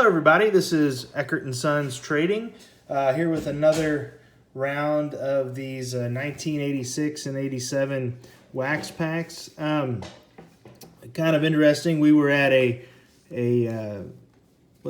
Hello everybody, this is Eckert and Sons Trading, here with another round of these 1986 and 87 wax packs. Kind of interesting, we were at a what do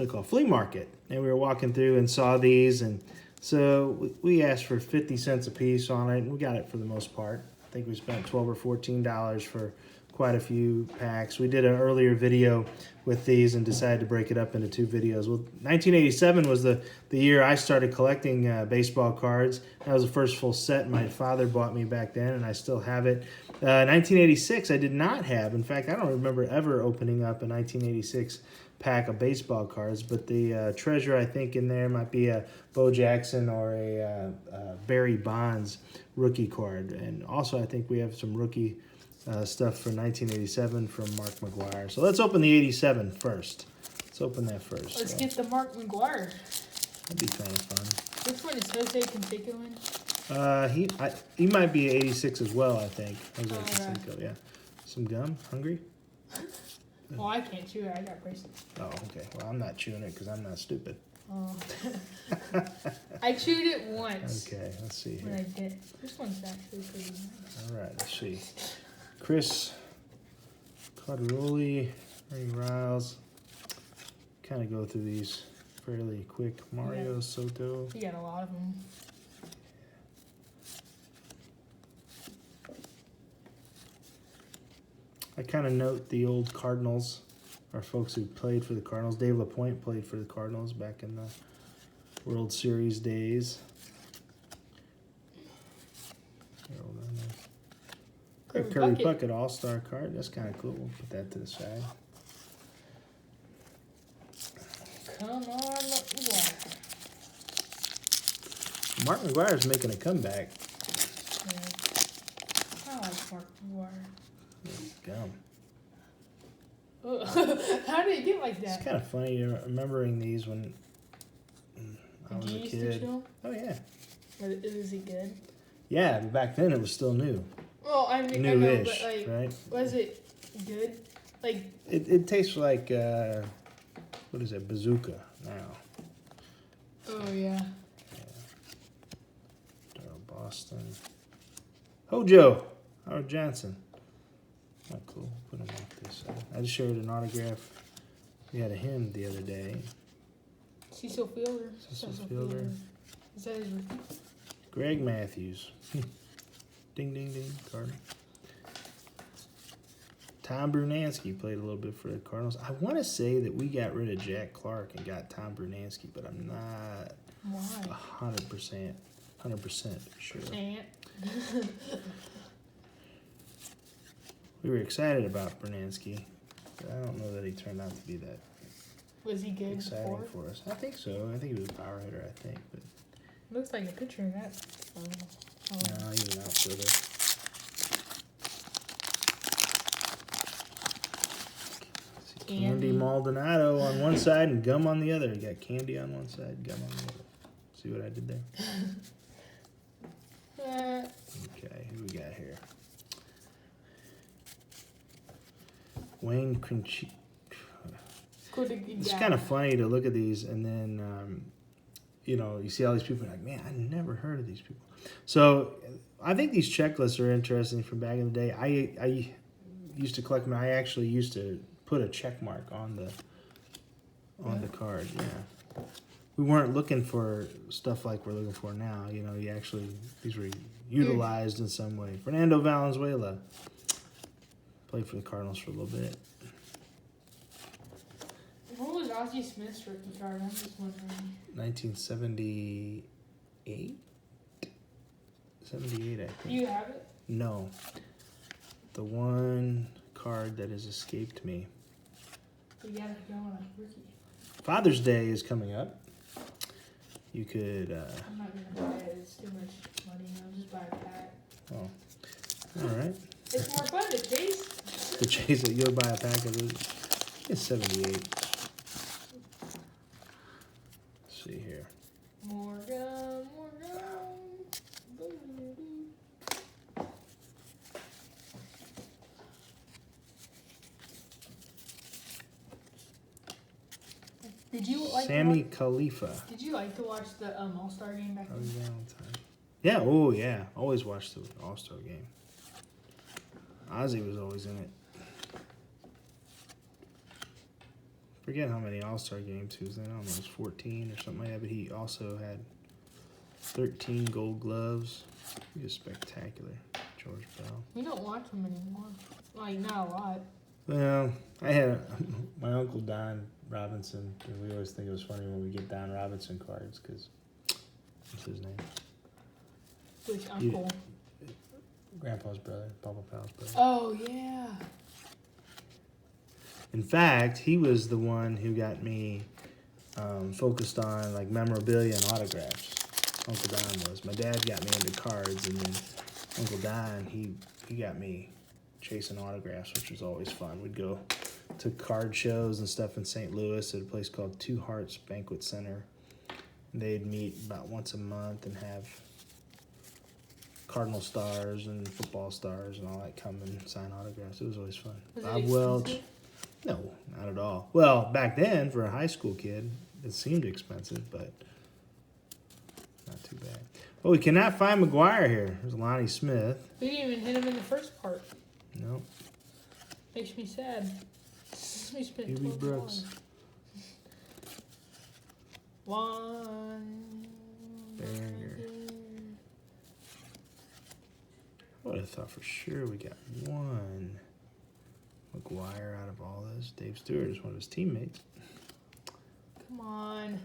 you call, flea market, and we were walking through and saw these, and so we asked for 50 cents a piece on it, and we got it for the most part. I think we spent $12 or $14 for quite a few packs. We did an earlier video with these and decided to break it up into two videos. Well, 1987 was the year I started collecting baseball cards. That was the first full set my father bought me back then, and I still have it. 1986 I did not have. In fact, I don't remember ever opening up a 1986 pack of baseball cards, but the treasure I think in there might be a Bo Jackson or a Barry Bonds rookie card. And also I think we have some rookie stuff for 1987 from Mark McGwire. So let's open the 87 first. Let's open that first. Let's get the Mark McGwire. That'd be kind of fun. Which one is Jose Canseco in? He might be 86 as well, I think. Jose Canseco, yeah. Some gum? Hungry? Well, I can't chew it. I got braces. Oh, okay. Well, I'm not chewing it because I'm not stupid. Oh. I chewed it once. Okay, let's see here. When I did. This one's actually pretty nice. All right, let's see. Chris Cardaroli, Ernie Riles. Kind of go through these fairly quick. Mario Soto. You got a lot of them. I kind of note the old Cardinals, our folks who played for the Cardinals. Dave LaPointe played for the Cardinals back in the World Series days. Kirby Puckett All-Star card. That's kind of cool. We'll put that to the side. Come on, McGwire. Mark McGwire's making a comeback. Yeah. I like Mark McGwire. Gum. How did it get like that? It's kind of funny remembering these when I was a kid. Oh, yeah. Is he good? Yeah, but back then it was still new. Well, I mean, New-ish, I know, but, like, right? Was it good? Like, it tastes like, what is it, Bazooka now. Oh, yeah. Boston. Hojo. Howard Johnson. Oh, cool. Put him off this side. I just showed an autograph. We had a hymn the other day. Cecil Fielder. Cecil Fielder. Is that his rookie? Greg Matthews. Ding, ding, ding. Cardinal. Tom Brunansky played a little bit for the Cardinals. I want to say that we got rid of Jack Clark and got Tom Brunansky, but I'm not 100% sure. We were excited about Brunansky, but I don't know that he turned out to be that Was he good exciting before? for us. I think so. I think he was a power hitter, I think. But looks like a picture of that. no, he was an outfielder. Candy Maldonado on one side and gum on the other. You got candy on one side, gum on the other. See what I did there? Okay, who we got here? Wayne Crinchi. It's kind of funny to look at these and then, you see all these people like, man, I never heard of these people. So I think these checklists are interesting from back in the day. I used to collect them. I actually used to put a check mark on the card. Yeah, we weren't looking for stuff like we're looking for now. These were utilized in some way. Fernando Valenzuela played for the Cardinals for a little bit. What was Ozzie Smith's rookie card? I'm just wondering. 1978? 78, I think. Do you have it? No. The one card that has escaped me. You gotta go on a rookie. Father's Day is coming up. You could... I'm not gonna buy it. It's too much money. I'll just buy a pack. Oh. All right. It's more fun to chase. To chase it, you'll buy a pack of it. It's 78. Let's see here. More gum. Did you like Sammy Khalifa. Did you like to watch the All-Star game back then? Valentine. Yeah, oh yeah. Always watched the All-Star game. Ozzy was always in it. Forget how many All-Star games he was in. I don't know, it was 14 or something like that, but he also had 13 gold gloves. He was spectacular. George Bell. You don't watch them anymore. Like, not a lot. Well, I had my uncle Don Robinson, and we always think it was funny when we get Don Robinson cards, because what's his name? Which uncle? Grandpa's brother, Papa Powell's brother. Oh, yeah. In fact, he was the one who got me focused on like memorabilia and autographs. Uncle Don was. My dad got me into cards, and then Uncle Don, he got me chasing autographs, which was always fun. We'd go to card shows and stuff in St. Louis at a place called Two Hearts Banquet Center. They'd meet about once a month and have Cardinal stars and football stars and all that come and sign autographs. It was always fun. Was it Bob Welch. expensive? No, not at all. Well, back then, for a high school kid, it seemed expensive, but not too bad. Well, we cannot find McGwire here. There's Lonnie Smith. We didn't even hit him in the first part. Nope. Makes me sad. We spent Huey $12. Brooks. One. Banger. I would have thought for sure we got one McGwire out of all this. Dave Stewart is one of his teammates. Come on.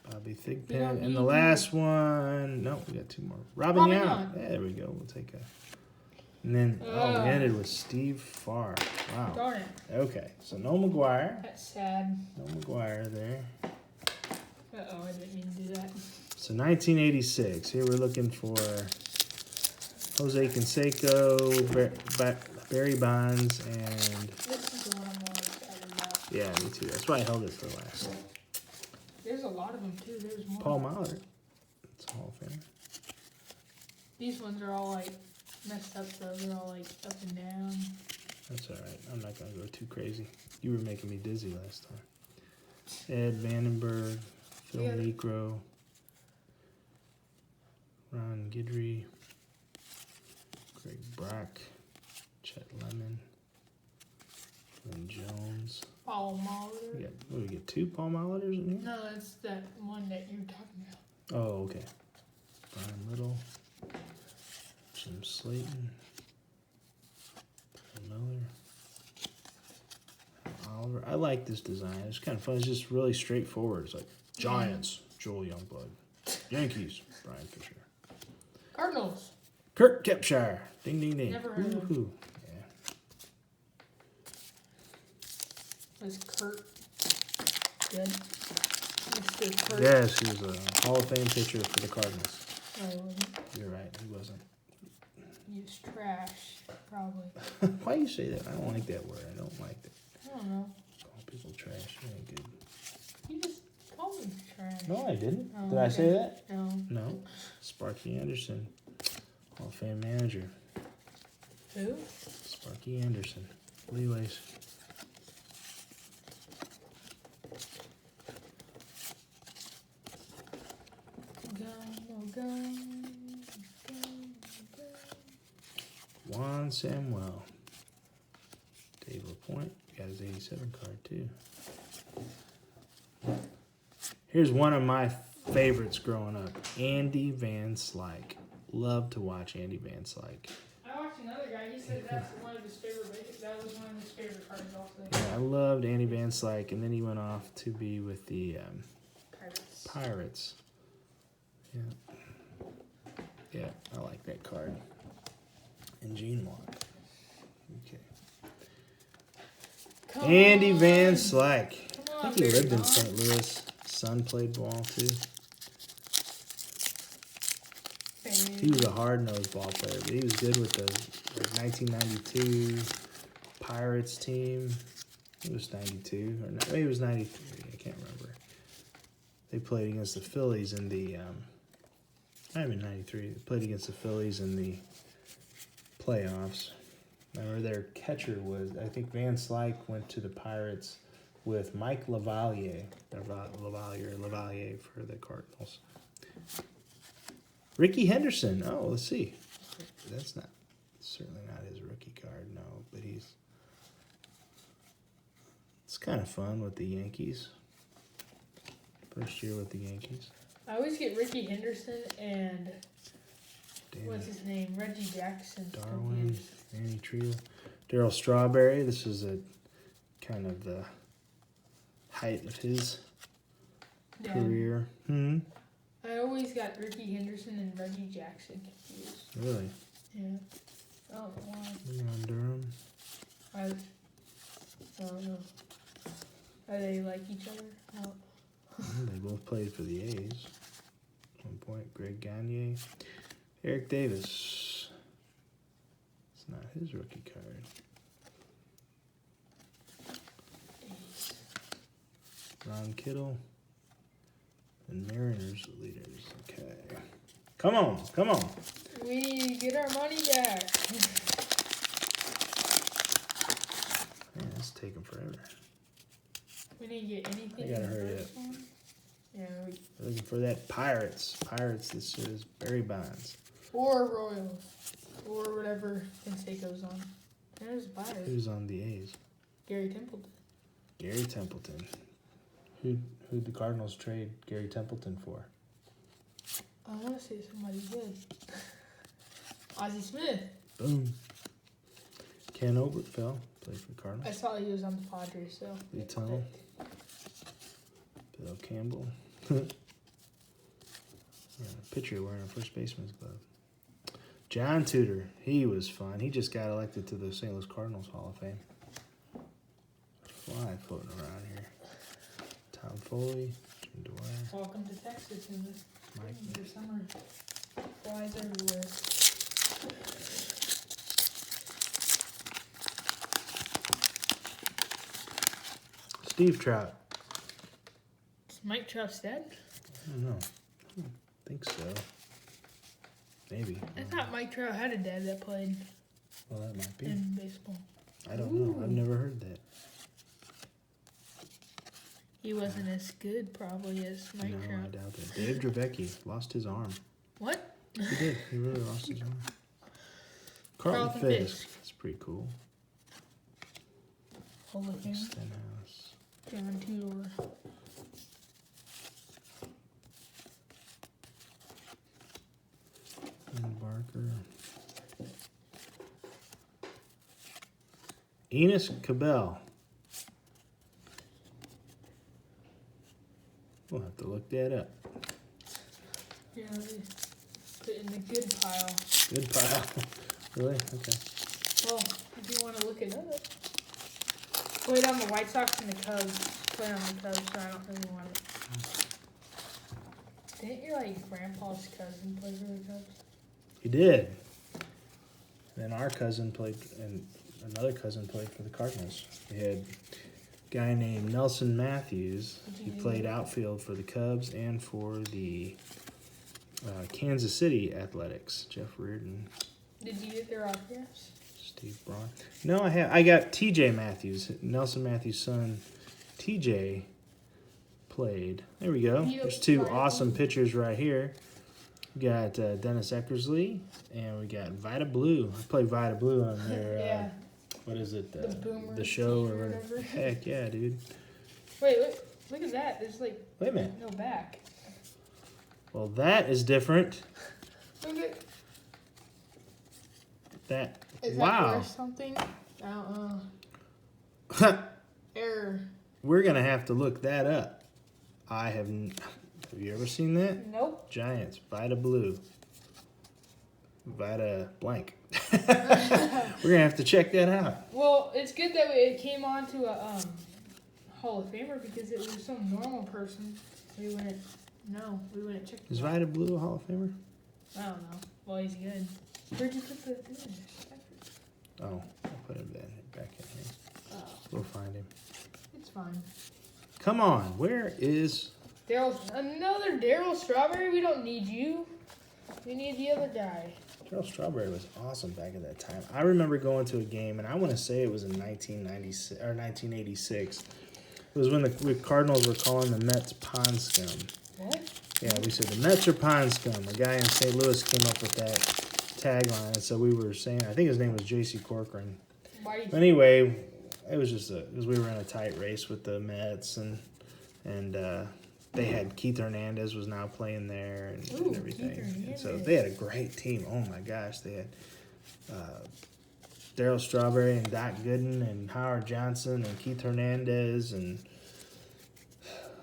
Bobby Thigpen. Yeah, And the you- last one. Nope, we got two more. Robin Robin Young. Young. There we go. We'll take a. And then, oh, we ended with Steve Farr. Wow. Darn it. Okay, so no McGwire. That's sad. No McGwire there. Uh-oh, I didn't mean to do that. So 1986. Here we're looking for Jose Canseco, Barry Bonds, and This is the one I'm more excited about. yeah, me too. That's why I held it for last. There's a lot of them, too. There's more. Paul Mallard. It's a Hall of Famer. These ones are all, like, messed up, though. They're all, like, up and down. That's all right. I'm not going to go too crazy. You were making me dizzy last time. Ed Vandenberg, Phil Yeah. Necro, Ron Guidry, Greg Brock, Chet Lemon, Lynn Jones. Paul We Molitor. got, what, we get two Paul Mallarders in here? No, that's that one that you're talking about. Oh, okay. Brian Little, Jim Slayton, Paul Miller, Oliver. I like this design. It's kind of fun. It's just really straightforward. It's like Giants, Joel Youngblood. Yankees, Brian Fisher. Cardinals. Kurt Kepshire. Ding, ding, ding. Never heard of him. Woo-hoo. Yeah. Was Kurt good? Mr. Kurt. Yes, he was a Hall of Fame pitcher for the Cardinals. No, he wasn't. You're right. He wasn't. He was trash, probably. Why you say that? I don't like that word. I don't like that. I don't know. Call people trash. It ain't good. You just called him trash. No, I didn't. Oh, Did I okay. say that? No. No. Sparky Anderson, Hall of Fame manager. Who? Sparky Anderson. Leeways. Go. Juan Samuel. Dave LaPointe. Got his 87 card, too. Here's one of my favorites growing up. Andy Van Slyke. Love to watch Andy Van Slyke. I watched another guy. He said that's one of his favorite. That was one of his favorite cards, also. Yeah, I loved Andy Van Slyke, and then he went off to be with the Pirates. Pirates. Yeah. Yeah, I like that card. And Gene Walk. Okay. Come Andy on. Van Slyke. Come I on, think he lived in Barry St. Louis. Son played ball too. Bonds. He was a hard-nosed ball player, but he was good with the 1992 Pirates team. It was 92, or no, maybe it was 93. I can't remember. They played against the Phillies in the. I mean 93. They played against the Phillies in the playoffs. Remember their catcher was. I think Van Slyke went to the Pirates with Mike Lavalier for the Cardinals. Ricky Henderson. Oh, let's see. That's certainly not his rookie card, no, but it's kind of fun with the Yankees. First year with the Yankees. I always get Ricky Henderson and what's Danny his name? Reggie Jackson. Darwin, Manny Trio, Darryl Strawberry. This is a kind of the height of his career. I always got Ricky Henderson and Reggie Jackson confused. Really? Yeah. I don't know why. Leon Durham. I don't know. Are they like each other? No. They both played for the A's at one point. Greg Gagne. Eric Davis. It's not his rookie card. Ron Kittle. And Mariners leaders. Okay. Come on. We need to get our money back. Man, it's taking forever. We need to get anything. I gotta in the hurry first one. Yeah. We're looking for that Pirates. This is Barry Bonds. Or Royals. Or whatever Canseco's on. There's Pirates. Who's on the A's? Gary Templeton. Gary Templeton. Who'd the Cardinals trade Gary Templeton for? I want to say somebody good. Ozzie Smith. Boom. Ken Oberkfell played for the I Cardinals. saw he was on the Padres, so. Lee Tunnel. Bill Campbell. Yeah, pitcher wearing a first baseman's glove. John Tudor. He was fun. He just got elected to the St. Louis Cardinals Hall of Fame. Fly floating around here. Tom Foley. Jim Dwyer. Welcome to Texas in the Mike. summer. Flies everywhere. Steve Trout. Is Mike Trout's dead? I don't know. I don't think so. Maybe. I thought Mike Trout had a dad that played Well, that might be. in baseball. I don't know. I've never heard that. He wasn't as good, probably, as Mike No, I Trout. doubt that. Dave Dravecky lost his arm. What? He did. He really lost his arm. Carlton Fisk. That's pretty cool. Hall of Fame. Stenhouse. John Tudor. Ian Barker. Enos Cabell. We'll have to look that up. Yeah, they put it in the good pile. Good pile. Really? Okay. Well, if you want to look it up. Played on the White Sox and the Cubs. Played on the Cubs, so I don't really want it. Didn't your, grandpa's cousin play for the Cubs? He did. Then our cousin played, and another cousin played for the Cardinals. We had a guy named Nelson Matthews. He played outfield for the Cubs and for the Kansas City Athletics. Jeff Reardon. Did you get their autographs? Steve Braun. No, I got T.J. Matthews. Nelson Matthews' son, T.J. played. There we go. There's two awesome pitchers right here. We got Dennis Eckersley, and we got Vita Blue. I play Vita Blue on their, Yeah. what is it? The Boomer the show team or or whatever. whatever. Heck yeah, dude. Wait, look at that. There's Wait a minute. no back. Well, that is different. Look at That. Is that Wow. worth something? I don't know. Error. We're going to have to look that up. Have you ever seen that? Nope. Giants, Vita Blue. Vita blank. We're going to have to check that out. Well, it's good that it came on to a Hall of Famer because it was some normal person. We wouldn't check Is him out. Vita Blue a Hall of Famer? I don't know. Well, he's good. Where'd you put the thing? Oh, I'll put him back in here. Oh, We'll find him. it's fine. Come on, where is... Another Darryl Strawberry? We don't need you. We need the other guy. Darryl Strawberry was awesome back at that time. I remember going to a game, and I want to say it was in 1996 or 1986. It was when the Cardinals were calling the Mets pond scum. What? Yeah, we said the Mets are pond scum. A guy in St. Louis came up with that tagline, and so we were saying, I think his name was J.C. Corcoran. Why? Anyway, it was just because we were in a tight race with the Mets, and they had Keith Hernandez was now playing there and everything. And so they had a great team. Oh my gosh, they had Darryl Strawberry and Doc Gooden and Howard Johnson and Keith Hernandez and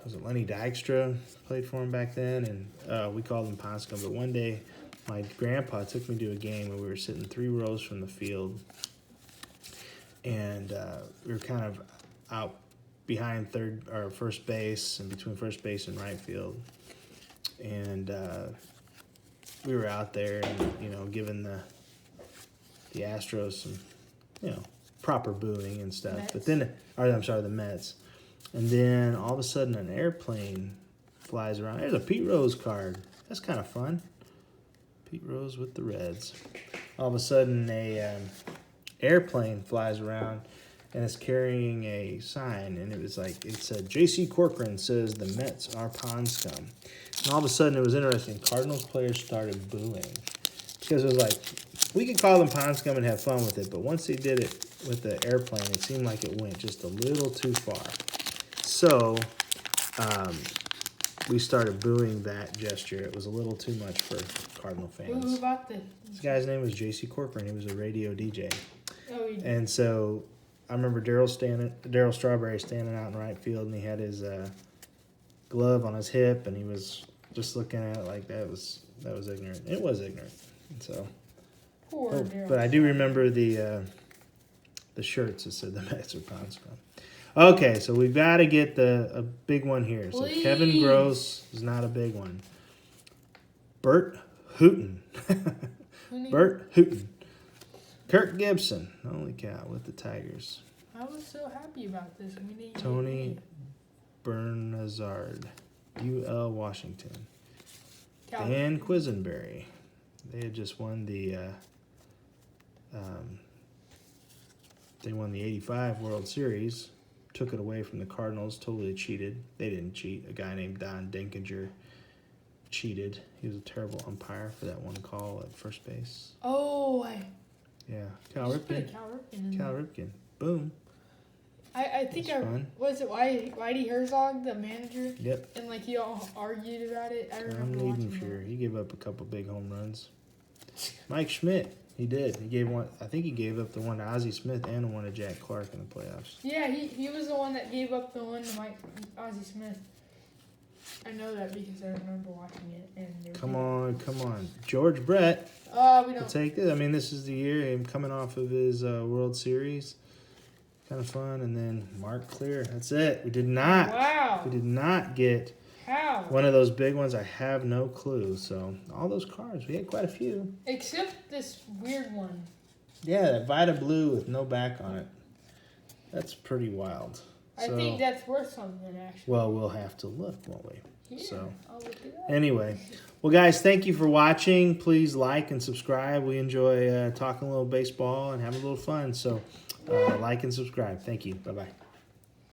was it Lenny Dykstra played for him back then, and we called him Pond Scum. But one day, my grandpa took me to a game and we were sitting 3 rows from the field, and we were kind of out behind first base and between first base and right field, and we were out there and giving the Astros some proper booing and stuff. Mets? But then, the Mets. And then all of a sudden an airplane flies around. There's a Pete Rose card. That's kind of fun. Pete Rose with the Reds. All of a sudden a airplane flies around and it's carrying a sign, and it said J.C. Corcoran says the Mets are pond scum. And all of a sudden it was interesting. Cardinals players started booing because it was like, we could call them pond scum and have fun with it, but once they did it with the airplane, it seemed like it went just a little too far. So we started booing that gesture. It was a little too much for Cardinal fans. Who about this? This guy's name was J.C. Corcoran. He was a radio DJ. Oh, yeah. And so I remember Darryl Strawberry standing out in right field, and he had his glove on his hip, and he was just looking at it like that was ignorant. It was ignorant. And so, Poor Darryl. but I do remember the shirts that said the Mets are pond scum. Okay, so we've got to get a big one here. So Please. Kevin Gross is not a big one. Bert Hooton. Bert Hooton. Kirk Gibson. Holy cow, with the Tigers. I was so happy about this. We need Tony Bernazard. UL Washington. Dan Quisenberry. They had just won the 85 World Series. Took it away from the Cardinals, totally cheated. They didn't cheat. A guy named Don Denkinger cheated. He was a terrible umpire for that one call at first base. Oh, Yeah, Cal Ripken. Cal Ripken. Boom. I think was it Whitey Herzog, the manager? Yep. And he all argued about it. I remember Tom watching Niedenfuhr. that. He gave up a couple big home runs. Mike Schmidt. He did. He gave one. I think he gave up the one to Ozzie Smith and the one to Jack Clark in the playoffs. Yeah, he was the one that gave up the one to Ozzie Smith. I know that because I remember watching it. And Come on. George Brett. We don't Take this. I mean, this is the year him coming off of his World Series. Kind of fun. And then Mark Clear. That's it. We did not. Wow. We did not get one of those big ones. I have no clue. So all those cards, we had quite a few. Except this weird one. Yeah, that Vita Blue with no back on it. That's pretty wild. I think that's worth something, actually. Well, we'll have to look, won't we? Yeah, So I'll look it up. anyway, well, guys, thank you for watching. Please like and subscribe. We enjoy talking a little baseball and having a little fun. So like and subscribe. Thank you. Bye-bye.